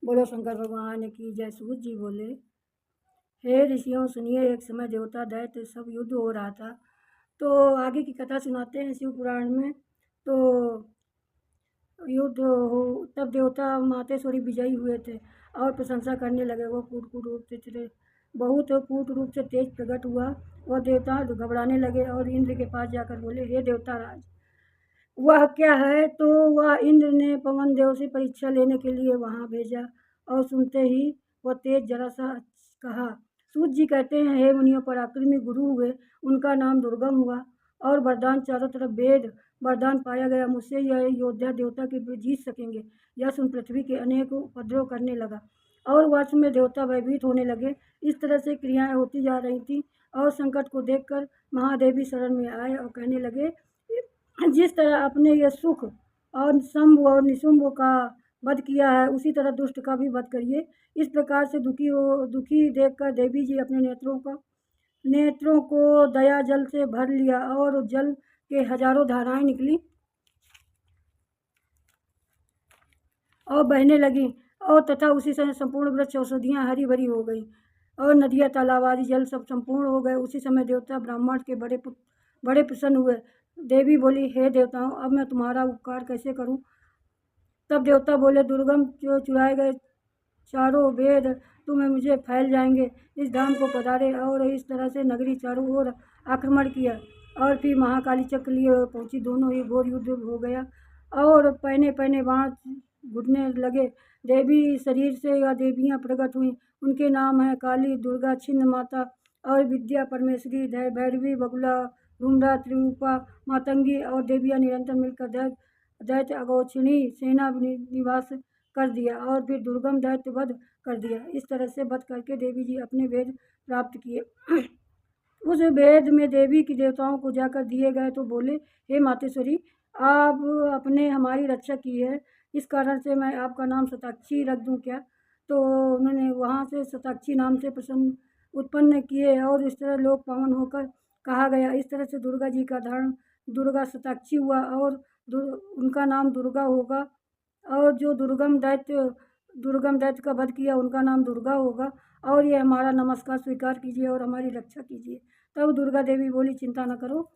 बोलो शंकर भगवान की जय। सूत जी बोले, हे ऋषियों सुनिए, एक समय देवता दैत्य सब युद्ध हो रहा था। तो आगे की कथा सुनाते हैं शिव पुराण में। तो युद्ध हो तब देवता मातेश्वरी विजयी हुए थे और प्रशंसा करने लगे। वो कूट रूप से बहुत कूट रूप से तेज प्रकट हुआ। वह देवता घबराने लगे और इंद्र के पास जाकर बोले, हे देवता राज, वह क्या है? तो वह इंद्र ने पवन देव से परीक्षा लेने के लिए वहां भेजा और सुनते ही वह तेज जरा सा कहा। सूत जी कहते हैं, हे मुनियों, पराक्रमी गुरु हुए, उनका नाम दुर्गम हुआ और वरदान चारों तरफ वेद वरदान पाया गया। मुझसे यह योद्धा देवता के जीत सकेंगे। यह सुन पृथ्वी के अनेक उपद्रव करने लगा और वर्ष में देवता भयभीत होने लगे। इस तरह से क्रियाएं होती जा रही थी और संकट को देखकर महादेवी शरण में आए और कहने लगे, जिस तरह अपने ये सुख और शंभु और निशुंभ का वध किया है, उसी तरह दुष्ट का भी वध करिए। इस प्रकार से दुखी देखकर देवी जी अपने नेत्रों को दया जल से भर लिया और जल के हजारों धाराएं निकली और बहने लगी और तथा उसी समय संपूर्ण वृक्ष औषधियाँ हरी भरी हो गई और नदियाँ तालाब आदि जल सब संपूर्ण हो गए। उसी समय देवता ब्राह्मण के बड़े प्रसन्न हुए। देवी बोली, हे देवताओं, अब मैं तुम्हारा उपकार कैसे करूं? तब देवता बोले, दुर्गम जो चुराए गए चारों वेद तुम्हें मुझे फैल जाएंगे। इस धाम को पधारे और इस तरह से नगरी चारों ओर आक्रमण किया और फिर महाकाली चक्र लिए पहुंची। दोनों ही घोर युद्ध हो गया और पहने पहने बाण घुटने लगे। देवी शरीर से या देवियाँ प्रकट हुई। उनके नाम हैं काली, दुर्गा, छिन्न माता और विद्या परमेश्वरी, भैरवी, बगुला, धूम्रा, त्रिरूपा, मातंगी और देवियाँ निरंतर मिलकर दैत्य अगौक्षिणी सेना निवास कर दिया और फिर दुर्गम दैत्य वध कर दिया। इस तरह से वध करके देवी जी अपने वेद प्राप्त किए। उस वेद में देवी की देवताओं को जाकर दिए गए तो बोले, हे मातेश्वरी, आप अपने हमारी रक्षा की है, इस कारण से मैं आपका नाम शताक्षी रख दूं क्या? तो उन्होंने वहाँ से शताक्षी नाम से प्रसन्न उत्पन्न किए और इस तरह लोक पावन होकर कहा गया। इस तरह से दुर्गा जी का धर्म दुर्गा शताक्षी हुआ और उनका नाम दुर्गा होगा। और जो दुर्गम दैत्य का वध किया, उनका नाम दुर्गा होगा। और ये हमारा नमस्कार स्वीकार कीजिए और हमारी रक्षा कीजिए। तब दुर्गा देवी बोली, चिंता न करो,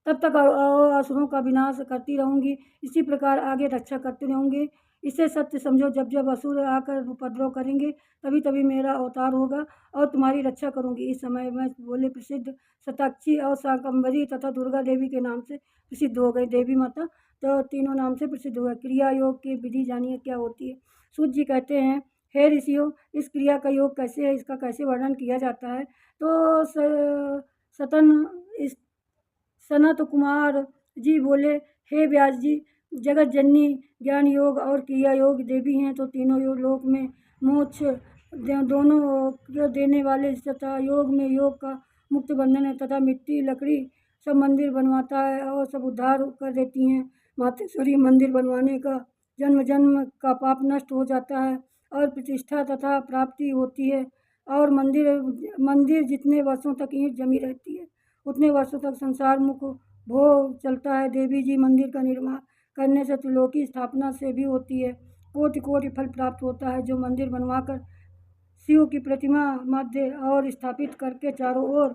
तब तक असुरों का विनाश करती रहूंगी, इसी प्रकार आगे रक्षा करती रहूंगी। इसे सत्य समझो, जब जब असुर आकर उपद्रव करेंगे तभी तभी मेरा अवतार होगा और तुम्हारी रक्षा करूंगी। इस समय मैं बोले प्रसिद्ध शताक्षी और शाकंभरी तथा दुर्गा देवी के नाम से प्रसिद्ध हो गई। देवी माता तो तीनों नाम से प्रसिद्ध हुआ। क्रिया योग की विधि जानिए क्या होती है। सूत जी कहते हैं, हे ऋषियों, इस क्रिया का योग कैसे है, इसका कैसे वर्णन किया जाता है? तो सनत कुमार जी बोले, हे व्यास जी, जगत जननी ज्ञान योग और क्रिया योग देवी हैं, तो तीनों लोक में मोक्ष दोनों को देने वाले तथा योग में योग का मुक्त बंधन है तथा मिट्टी लकड़ी सब मंदिर बनवाता है और सब उद्धार कर देती हैं। मातेश्वरी मंदिर बनवाने का जन्म जन्म का पाप नष्ट हो जाता है और प्रतिष्ठा तथा प्राप्ति होती है और मंदिर जितने वर्षों तक ईंट जमी रहती है उतने वर्षों तक संसार मुख भोग चलता है। देवी जी मंदिर का निर्माण करने से त्रिलोकी स्थापना से भी होती है। कोटि कोटि फल प्राप्त होता है। जो मंदिर बनवाकर शिव की प्रतिमा मध्य और स्थापित करके चारों ओर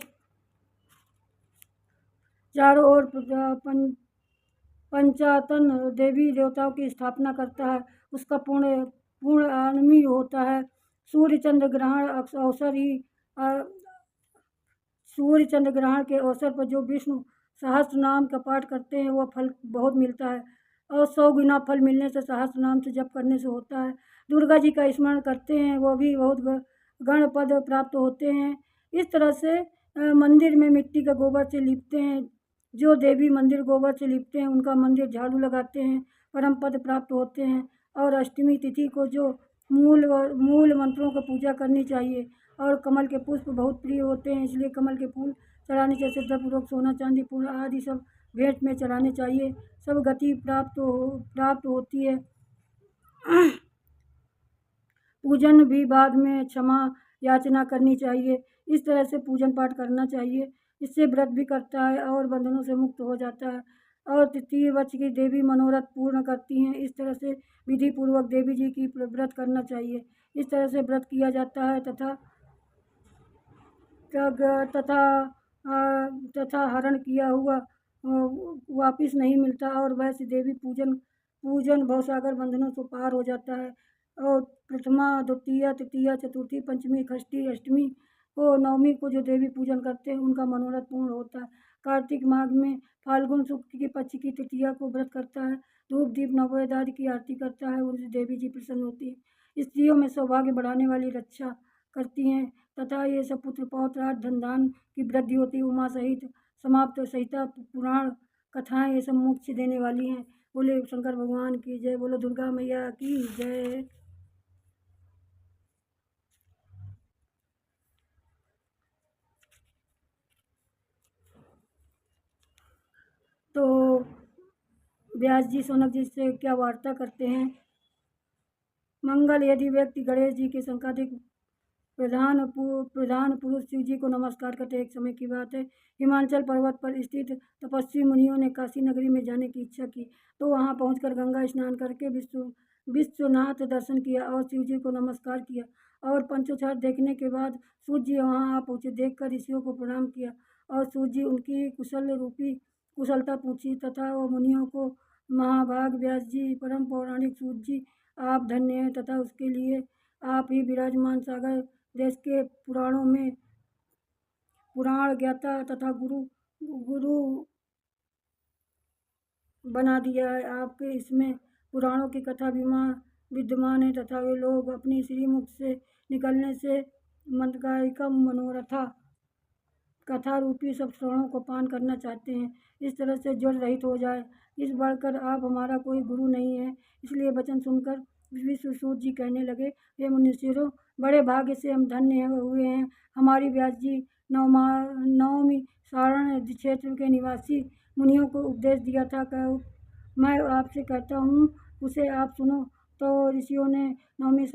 पंचातन देवी देवताओं की स्थापना करता है, उसका पूर्ण आनंद होता है। सूर्य चंद्र ग्रहण के अवसर पर जो विष्णु सहस्त्र नाम का पाठ करते हैं वह फल बहुत मिलता है और 100 गुना फल मिलने से सहस्त्र नाम से जप करने से होता है। दुर्गा जी का स्मरण करते हैं वो भी बहुत गणपद प्राप्त होते हैं। इस तरह से मंदिर में मिट्टी का गोबर से लिपते हैं। जो देवी मंदिर गोबर से लिपते हैं उनका मंदिर झाड़ू लगाते हैं, परम पद प्राप्त होते हैं। और अष्टमी तिथि को जो मूल मंत्रों का पूजा करनी चाहिए। और कमल के पुष्प बहुत प्रिय होते हैं, इसलिए कमल के फूल चढ़ाने चाहिए। श्रद्धापूर्वक सोना चांदी पूर्ण आदि सब भेंट में चढ़ाने चाहिए। सब गति प्राप्त होती है। पूजन भी बाद में क्षमा याचना करनी चाहिए। इस तरह से पूजन पाठ करना चाहिए। इससे व्रत भी करता है और बंधनों से मुक्त हो जाता है। और तृतीय वर्ष की देवी मनोरथ पूर्ण करती हैं। इस तरह से विधि पूर्वक देवी जी की व्रत करना चाहिए। इस तरह से व्रत किया जाता है तथा तथा तथा हरण किया हुआ वापिस नहीं मिलता और वैसे देवी पूजन पूजन भवसागर बंधनों से पार हो जाता है। और प्रथमा द्वितीया तृतीया चतुर्थी पंचमी षष्ठी अष्टमी को नवमी को जो देवी पूजन करते हैं उनका मनोरथ पूर्ण होता है। कार्तिक माघ में फाल्गुन शुक्ल की पक्ष की तृतीया को व्रत करता है, धूप दीप नवोदय आदि की आरती करता है, उनसे देवी जी प्रसन्न होती है। स्त्रियों में सौभाग्य बढ़ाने वाली रक्षा करती हैं तथा ये सब पुत्र पौत्र आदि धन धान की वृद्धि होती है। उमा सहित समाप्त संहिता पुराण कथाएं ये सब मोक्ष देने वाली हैं। बोले शंकर भगवान की जय, बोलो दुर्गा मैया की जय। तो व्यास जी सौनक जी से क्या वार्ता करते हैं। मंगल यदि व्यक्ति गणेश जी के संकादिक प्रधान पुरुष शिव जी को नमस्कार करते एक समय की बात है। हिमाचल पर्वत पर स्थित तपस्वी मुनियों ने काशी नगरी में जाने की इच्छा की, तो वहां पहुंचकर गंगा स्नान करके विश्वनाथ दर्शन किया और शिव जी को नमस्कार किया और पंचोचार देखने के बाद सूर्य जी वहाँ आ पहुँचे। देखकर ऋषियों को प्रणाम किया और सूर्य जी उनकी कुशलता पूछी तथा वो मुनियों को महाभाग व्यास जी परम पौराणिक सूर्य जी आप धन्य हैं तथा उसके लिए आप ही विराजमान सागर देश के पुराणों में पुराण ज्ञाता तथा गुरु बना दिया है। आपके इसमें पुराणों की कथा विद्यमान है तथा वे लोग अपनी श्रीमुख से निकलने से मंत्रकारिकम मनोरथा कथा रूपी सब श्रवणों को पान करना चाहते हैं। इस तरह से जड़ रहित हो जाए। इस बढ़कर आप हमारा कोई गुरु नहीं है। इसलिए वचन सुनकर विश्वसूत जी कहने लगे, हे मुनीश्वरों, बड़े भाग्य से हम धन्य हुए हैं। हमारी व्यास जी नवमी सारण क्षेत्र के निवासी मुनियों को उपदेश दिया था। मैं आपसे कहता हूँ उसे आप सुनो। तो ऋषियों ने नवमी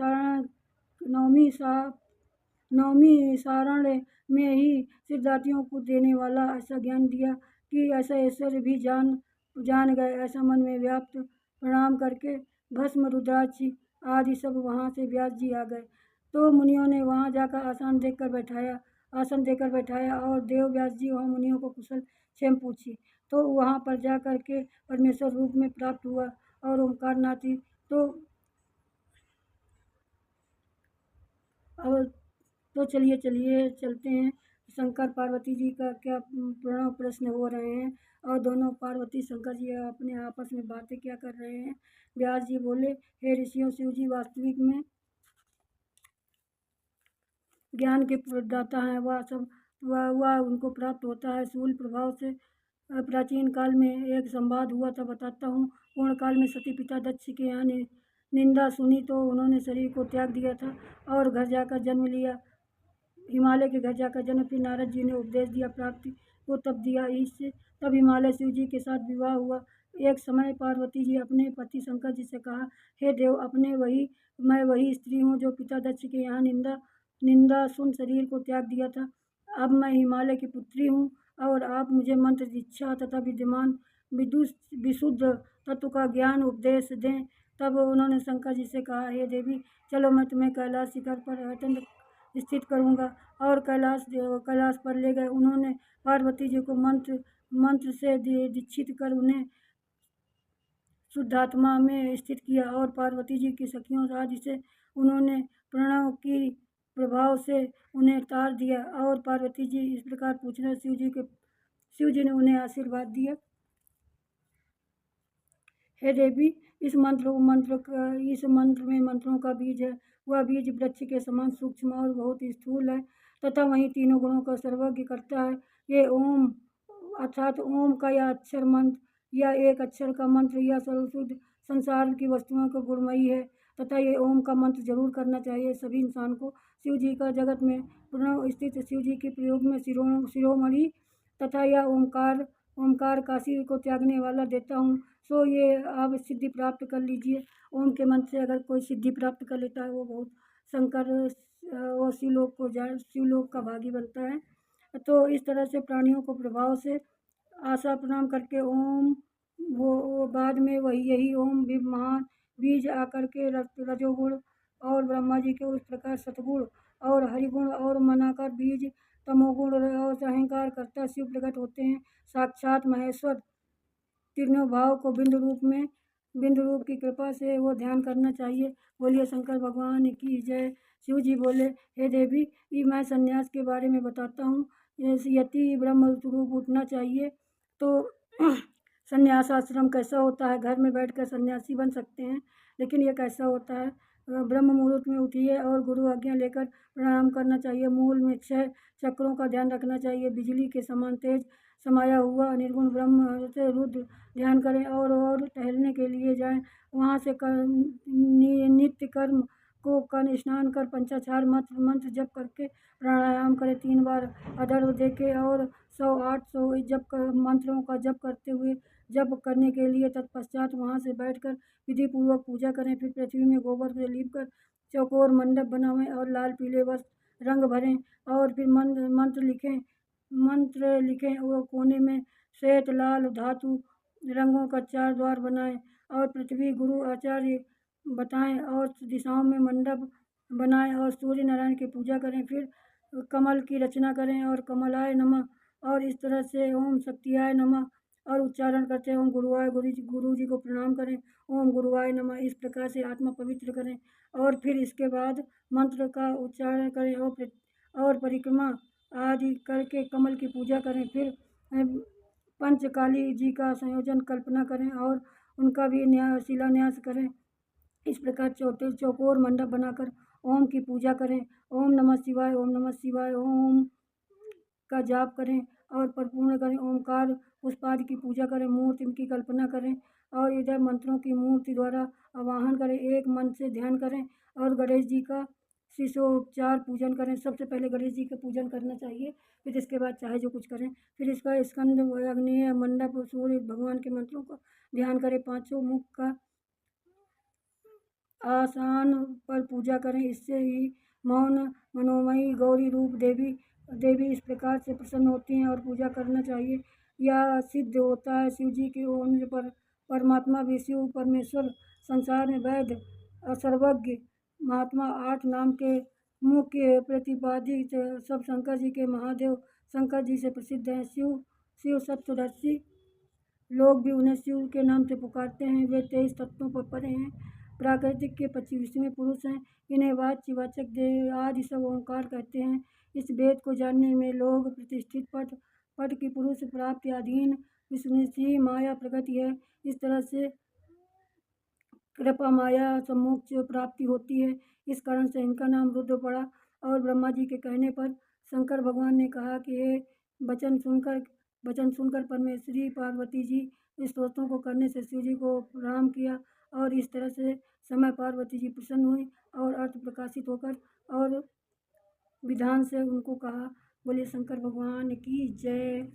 सारण में ही सिद्धार्थियों को देने वाला ऐसा ज्ञान दिया कि ऐसा ऐश्वर्य भी जान गए। ऐसा मन में व्याप्त प्रणाम करके भस्म रुद्राक्ष आदि सब वहाँ से व्यास जी आ गए। तो मुनियों ने वहाँ जाकर आसन देकर बैठाया और देव व्यास जी वहाँ मुनियों को कुशल क्षेम पूछी। तो वहाँ पर जा कर के परमेश्वर रूप में प्राप्त हुआ और ओंकार नाथी। तो चलिए चलते हैं। शंकर पार्वती जी का क्या प्रणव प्रश्न हो रहे हैं और दोनों पार्वती शंकर जी अपने आपस में बातें क्या कर रहे हैं। व्यास जी बोले, हे ऋषियों, शिव जी वास्तविक में ज्ञान के प्रदाता हैं। वह उनको प्राप्त होता है शूल प्रभाव से। प्राचीन काल में एक संवाद हुआ था, बताता हूँ। पूर्ण काल में सती पिता दक्ष के यहाँ निंदा सुनी तो उन्होंने शरीर को त्याग दिया था और घर जाकर जन्म लिया। हिमालय के घर जाकर जन्म। फिर नारद जी ने उपदेश दिया, प्राप्ति को तब दिया। इससे तब हिमालय शिव जी के साथ विवाह हुआ। एक समय पार्वती जी अपने पति शंकर जी से कहा, हे देव, मैं वही स्त्री हूँ जो पिता दक्ष के यहाँ निंदा सुन शरीर को त्याग दिया था। अब मैं हिमालय की पुत्री हूँ और आप मुझे मंत्र दीक्षा तथा विशुद्ध तत्व का ज्ञान उपदेश दें। तब उन्होंने शंकर जी से कहा, हे देवी, चलो मैं तुम्हें कैलाश शिखर पर अत्यंत स्थित करूँगा और कैलाश पर ले गए। उन्होंने पार्वती जी को मंत्र से दीक्षित कर उन्हें शुद्धात्मा में स्थित किया और पार्वती जी की सखियों आदि से उन्होंने प्रणव की प्रभाव से उन्हें तार दिया और पार्वती जी इस प्रकार पूछना शिव जी ने उन्हें आशीर्वाद दिया, हे देवी, इस मंत्र में मंत्रों का बीज है। वह बीज वृक्ष के समान सूक्ष्म और बहुत स्थूल है तथा वहीं तीनों गुणों का सर्वज्ञ करता है। ये ओम अर्थात ओम का यह अक्षर मंत्र या एक अक्षर का मंत्र या सर्वशुद्ध संसार की वस्तुओं का गुणमयी है तथा ये ओम का मंत्र जरूर करना चाहिए सभी इंसान को। शिव जी का जगत में प्रणव स्थित शिव जी के प्रयोग में शिरोमणि तथा यह ओमकार काशी को त्यागने वाला देता हूँ। सो ये आप सिद्धि प्राप्त कर लीजिए। ओम के मंत्र से अगर कोई सिद्धि प्राप्त कर लेता है वो बहुत वो शिवलोक का भागी बनता है। तो इस तरह से प्राणियों को प्रभाव से आशा प्रणाम करके ओम वो बाद में वही यही ओम भी महान बीज आकर के रजोगुण और ब्रह्मा जी के उस प्रकार सतगुण और हरिगुण और मनाकर बीज तमोगुण और अहंकार करता शिव प्रकट होते हैं। साक्षात महेश्वर तीनों भाव को बिंदु रूप की कृपा से वो ध्यान करना चाहिए। बोलिए शंकर भगवान की जय। शिव जी बोले, हे देवी, ये मैं संन्यास के बारे में बताता हूँ। यति ब्रह्म स्वरूप उठना चाहिए तो संन्यास आश्रम कैसा होता है। घर में बैठकर सन्यासी बन सकते हैं, लेकिन ये कैसा होता है। ब्रह्म मुहूर्त में उठिए और गुरु आज्ञा लेकर प्रणाम करना चाहिए। मूल में 6 चक्रों का ध्यान रखना चाहिए। बिजली के समान तेज समाया हुआ निर्गुण ब्रह्म से रुद्र ध्यान करें और टहलने के लिए जाएं। वहाँ से नित्य कर्म को स्नान कर पंचाक्षर मंत्र जप करके प्राणायाम करें। 3 बार अधर देके और 100-800 जप कर मंत्रों का जप करते हुए जप करने के लिए तत्पश्चात वहाँ से बैठकर विधि पूर्वक पूजा करें। फिर पृथ्वी में गोबर से लीप कर चौकोर मंडप बनावें और लाल पीले वस्त्र रंग भरें और फिर मंत्र लिखें और कोने में श्वेत लाल धातु रंगों का 4 द्वार बनाएं और पृथ्वी गुरु आचार्य बताएं और दिशाओं में मंडप बनाएं और सूर्य नारायण की पूजा करें। फिर कमल की रचना करें और कमलाय नमः और इस तरह से ओम शक्तियाय नमः और उच्चारण करते हैं। ओम गुरुवाय गुरु जी को प्रणाम करें। ओम गुरुवाय नमः इस प्रकार से आत्मा पवित्र करें और फिर इसके बाद मंत्र का उच्चारण करें और परिक्रमा आदि करके कमल की पूजा करें। फिर पंचकाली जी का संयोजन कल्पना करें और उनका भी शिलान्यास करें। इस प्रकार चौकोर मंडप बनाकर ओम की पूजा करें। ओम नमः शिवाय, ओम नमः शिवाय, ओम का जाप करें और परिपूर्ण करें। ओमकार पुष्पादि की पूजा करें। मूर्ति की कल्पना करें और इधर मंत्रों की मूर्ति द्वारा आवाहन करें। एक मन से ध्यान करें और गणेश जी का शिशोपचार पूजन करें। सबसे पहले गणेश जी का पूजन करना चाहिए, फिर इसके बाद चाहे जो कुछ करें। फिर इसका स्कंद अग्नि मंडप सूर्य भगवान के मंत्रों का ध्यान करें। 5 मुख का आसान पर पूजा करें। इससे ही मौन मनोमयी गौरी रूप देवी इस प्रकार से प्रसन्न होती हैं और पूजा करना चाहिए। यह सिद्ध होता है शिव जी के होने पर परमात्मा भी शिव परमेश्वर संसार में वैद्य सर्वज्ञ महात्मा 8 नाम के मुख्य प्रतिपादित सब शंकर जी के महादेव शंकर जी से प्रसिद्ध हैं। शिव सप्तर्षि लोग भी उन्हें शिव के नाम से पुकारते हैं। वे 23 तत्वों पर परे हैं। प्राकृतिक के 25वें पुरुष हैं। इन्हें वाच्य वाचक देव आदि सब ओंकार कहते हैं। इस वेद को जानने में लोग प्रतिष्ठित पट की पुरुष प्राप्ति अधीन विष्णु माया प्रगति है। इस तरह से कृपा माया सम्मोक्ष प्राप्ति होती है। इस कारण से इनका नाम रुद्र पड़ा। और ब्रह्मा जी के कहने पर शंकर भगवान ने कहा कि हे वचन सुनकर परमेश्वरी पार्वती जी स्तोत्रों को करने से शिव जी को प्रणाम किया और इस तरह से समय पार्वती जी प्रसन्न हुई और अर्थ प्रकाशित होकर और विधान से उनको कहा। बोलिए शंकर भगवान की जय।